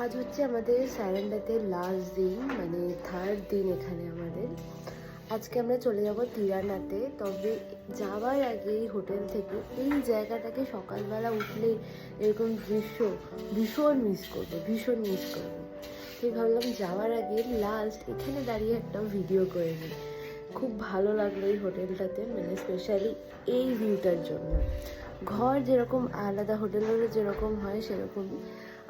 আজ হচ্ছে আমাদের সারেন্ডাতে লাস্ট দিন, মানে থার্ড দিন এখানে আমাদের। আজকে আমরা চলে যাব তিরানাতে। তবে যাওয়ার আগে হোটেল থেকে এই জায়গাটাকে সকালবেলা উঠলে এরকম দৃশ্য ভীষণ মিস করবো। তাই ভাবলাম যাওয়ার আগে লাস্ট এখানে দাঁড়িয়ে একটা ভিডিও করে নিই। খুব ভালো লাগলো এই হোটেলটাতে, মানে স্পেশালি এই ভিউটার জন্য। ঘর যেরকম আলাদা, হোটেলেরও যেরকম হয় সেরকম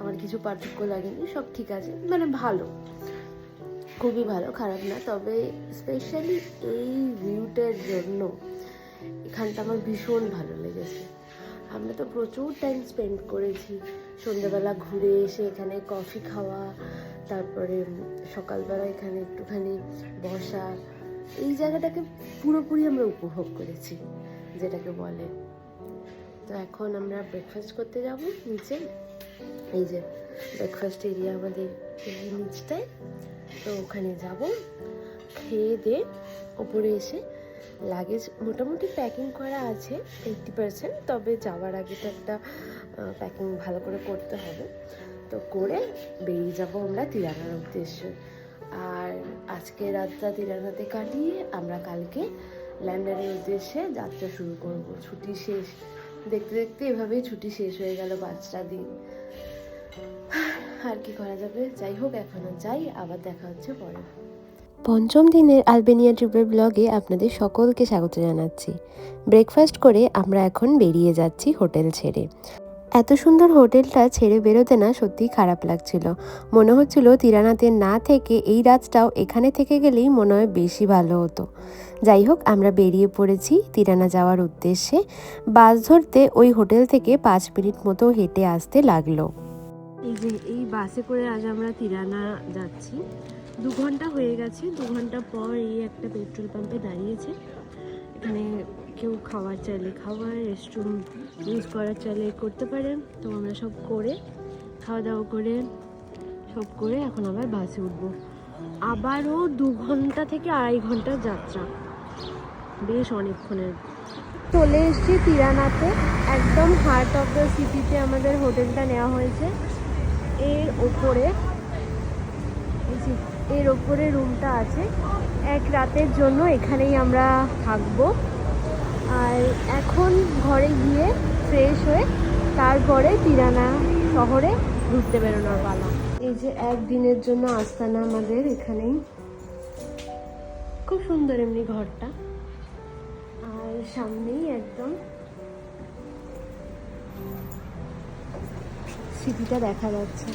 আমার কিছু পার্থক্য লাগেনি, সব ঠিক আছে, মানে ভালো, খুবই ভালো, খারাপ না। তবে স্পেশালি এই ভিউটার জন্য এখানটা আমার ভীষণ ভালো লেগেছে। আমরা তো প্রচুর টাইম স্পেন্ড করেছি, সন্ধ্যেবেলা ঘুরে এসে এখানে কফি খাওয়া, তারপরে সকালবেলা এখানে একটুখানি বসা, এই জায়গাটাকে পুরোপুরি আমরা উপভোগ করেছি যেটাকে বলে। তো এখন আমরা ব্রেকফাস্ট করতে যাব নিচে। এই যে ব্রেকফাস্ট এরিয়া আমাদের এই নিচটায়, তো ওখানে যাব। খেয়ে দিয়ে ওপরে এসে লাগেজ মোটামুটি প্যাকিং করা আছে 80%, তবে যাওয়ার আগে তো একটা প্যাকিং ভালো করে করতে হবে। তো করে বেরিয়ে যাব আমরা তিরানার উদ্দেশ্যে। আর আজকে রাতটা তিরানাতে কাটিয়ে আমরা কালকে লন্ডনের উদ্দেশ্যে যাত্রা শুরু করব। ছুটি শেষ, দেখতে দেখতে এভাবেই ছুটি শেষ হয়ে গেল 5টা দিন। আর কি করা যাবে, যাই হোক এখনো যাই, আবার দেখা হচ্ছে পরে। পঞ্চম দিনের আলবেনিয়া ট্রিপের ব্লগে আপনাদের সকলকে স্বাগত জানাচ্ছি। ব্রেকফাস্ট করে আমরা এখন বেরিয়ে যাচ্ছি হোটেল ছেড়ে। এত সুন্দর হোটেলটা ছেড়ে বেরোতে না সত্যিই খারাপ লাগছিল। মনে হচ্ছিল তিরানাতে না থেকে এই রাতটাও এখানে থেকে গেলেই মনে হয় বেশি ভালো হতো। যাই হোক, আমরা বেরিয়ে পড়েছি তিরানা যাওয়ার উদ্দেশ্যে। বাস ধরতে ওই হোটেল থেকে 5 মিনিট মতো হেঁটে আসতে লাগলো। এই যে এই বাসে করে আজ আমরা তিরানা যাচ্ছি। 2 ঘন্টা হয়ে গেছে। 2 ঘন্টা পর এই একটা পেট্রোল পাম্পে দাঁড়িয়েছে। এখানে কেউ খাবার চাইলে খাবার, রেস্টরুম ইউজ করার চাইলে করতে পারেন। তো আমরা সব করে খাওয়া দাওয়া করে সব করে এখন আবার বাসে উঠবো। আবারও 2 ঘন্টা থেকে 2.5 ঘন্টার যাত্রা, বেশ অনেকক্ষণের। চলে এসেছি তিরানাতে, একদম হার্ট অফ দ্য সিটিতে আমাদের হোটেলটা নেওয়া হয়েছে। এর ওপরে রুমটা আছে। এক রাতের জন্য এখানেই আমরা থাকবো। আর এখন ঘরে গিয়ে ফ্রেশ হয়ে তারপরে তিরানা শহরে ঘুরতে বেরোনোর পালা। এই যে একদিনের জন্য আস্তানা আমাদের এখানেই, খুব সুন্দর এমনি ঘরটা। আর সামনেই একদম সিটিটা দেখা যাচ্ছে।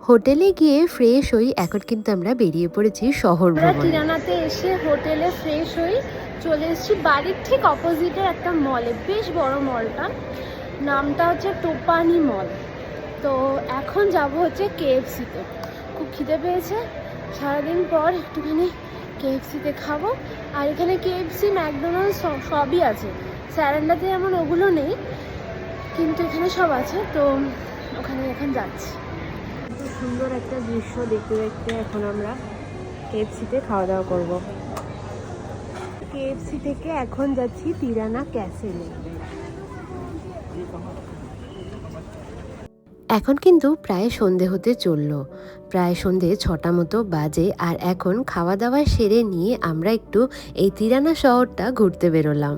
হোটেলে গিয়ে ফ্রেশ হই, এখন কিন্তু আমরা বেরিয়ে পড়েছি শহর ভ্রমণে। তিরানাতে এসে হোটেলে ফ্রেশ হই, চলে এসেছি বাড়ির ঠিক অপোজিটের একটা মলে, বেশ বড় মলটা, নামটা হচ্ছে টোপানি মল। তো এখন যাব হচ্ছে KFC-তে। খুব খিদে পেয়েছে, সারাদিন পর একটুখানি KFC-তে খাবো। আর এখানে KFC, ম্যাকডোনাল্ডস সবই আছে। স্যারেন্ডাতে যেমন ওগুলো নেই, কিন্তু এখানে সব আছে। তো ওখানে এখন যাচ্ছি। খুব সুন্দর একটা দৃশ্য দেখতে দেখতে এখন আমরা KFC-তে খাওয়া দাওয়া করবো। KFC থেকে এখন যাচ্ছি তিরানা ক্যাসেলে। এখন কিন্তু প্রায় সন্ধে হতে চললো, প্রায় সন্ধে 6টা মতো বাজে। আর এখন খাওয়া দাওয়া সেরে নিয়ে আমরা একটু এই তিরানা শহরটা ঘুরতে বেরোলাম।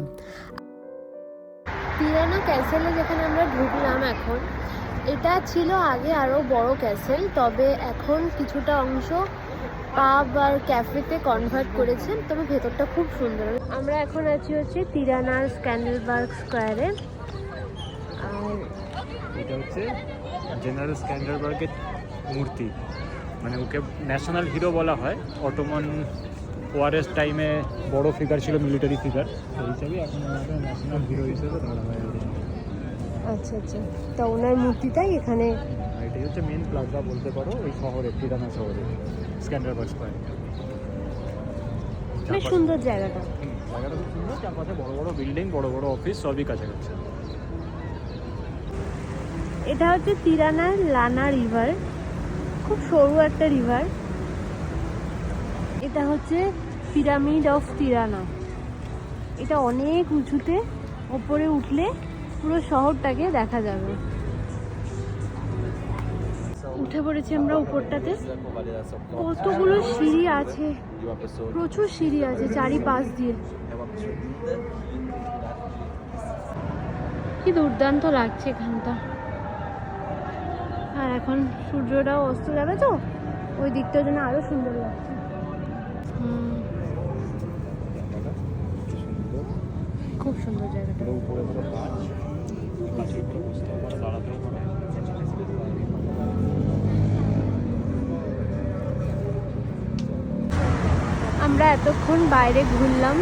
তিরানা ক্যাসেলে যেখানে আমরা ঢুকলাম এখন, এটা ছিল আগে আরও বড় ক্যাসেল, তবে এখন কিছুটা অংশ পাব আর ক্যাফেতে কনভার্ট করেছেন। তবে ভেতরটা খুব সুন্দর। আমরা এখন আছি হচ্ছে তিরানার স্ক্যান্ডেলবার্গ স্কোয়ারে। আর এটা হচ্ছে জেনারেল স্ক্যান্ডারবার্গের মূর্তি, মানে ওকে ন্যাশনাল হিরো বলা হয়। অটোমান ওয়ারের টাইমে বড় ফিগার ছিল, মিলিটারি ফিগার, সেই হিসাবে এখন আমাদের ন্যাশনাল হিরো হিসেবে ধরা হয়। আচ্ছা আচ্ছা, তা ওনার মূর্তিটাই এখানে। এটাই হচ্ছে মেন প্লাজা বলতে পারো এই শহরে, তিরানা শহরে, স্ক্যান্ডারবার্গ স্কোয়ার। বেশ সুন্দর জায়গাটা। জায়গাটা খুব সুন্দর, চারপাশে বড় বড় বিল্ডিং, বড় বড় অফিস, সবই কাছাকাছি। এটা হচ্ছে তিরানার লানা রিভার, খুব সরু একটা রিভার। এটা হচ্ছে পিরামিড অফ তিরানা, এটা অনেক উঁচুতে। ওপরে উঠলে পুরো শহরটাকে দেখা যাবে। উঠে পড়েছি আমরা উপরটাতে। কতগুলো সিঁড়ি আছে, প্রচুর সিঁড়ি আছে চারিপাশ দিয়ে। কি দুর্দান্ত লাগছে এখানটা। আর এখন সূর্যটাও অস্ত যাবে, তো ওই দিকটার জন্য আরো সুন্দর লাগছে। খুব সুন্দর জায়গাটা। আমরা এতক্ষণ বাইরে ঘুরলাম,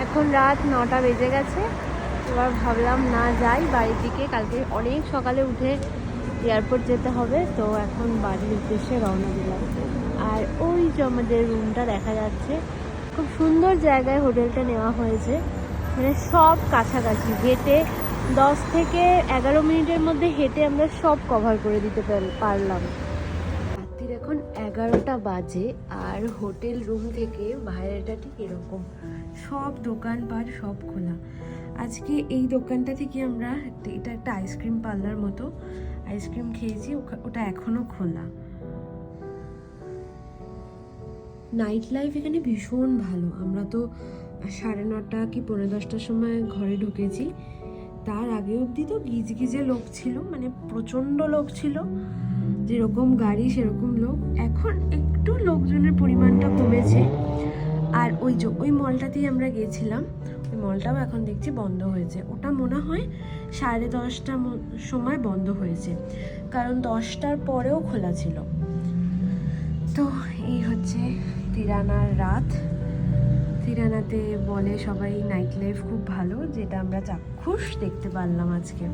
এখন রাত 9টা বেজে গেছে। এবার ভাবলাম না যাই বাড়ির দিকে, কালকে অনেক সকালে উঠে এয়ারপোর্ট যেতে হবে, তো এখন বাড়ির উদ্দেশ্যে রওনা দিলাম। আর ওই যে আমাদের রুমটা দেখা যাচ্ছে, খুব সুন্দর জায়গায় হোটেলটা নেওয়া হয়েছে, মানে সব কাছাকাছি, হেঁটে 10 থেকে 11 মিনিটের মধ্যে হেঁটে আমরা সব কভার করে দিতে পারলাম। রাত্রির এখন 11টা বাজে, আর হোটেল রুম থেকে বাইরেটা ঠিক এরকম, সব দোকানপাট সব খোলা। আজকে এই দোকানটা থেকে আমরা এটা একটা আইসক্রিম পার্লার মতো, আইসক্রিম খেয়েছি, ওটা এখনো খোলা। নাইট লাইফ এখানে ভীষণ ভালো। আমরা তো 9:30 কি 10:15টার সময় ঘরে ঢুকেছি, তার আগে অবধি তো গিজগিজে লোক ছিল, মানে প্রচণ্ড লোক ছিল, যেরকম গাড়ি সেরকম লোক। এখন একটু লোকজনের পরিমাণটা কমেছে। আর ওই মলটাতেই আমরা গেছিলাম, ওই মলটাও এখন দেখছি বন্ধ হয়েছে। ওটা মনে হয় 10:30টার সময় বন্ধ হয়েছে, কারণ 10টার পরেও খোলা ছিল। তো এই হচ্ছে তিরানার রাত। তিরানাতে বলে সবাই নাইট লাইফ খুব ভালো, যেটা আমরা চাক্ষুষ দেখতে পারলাম আজকে।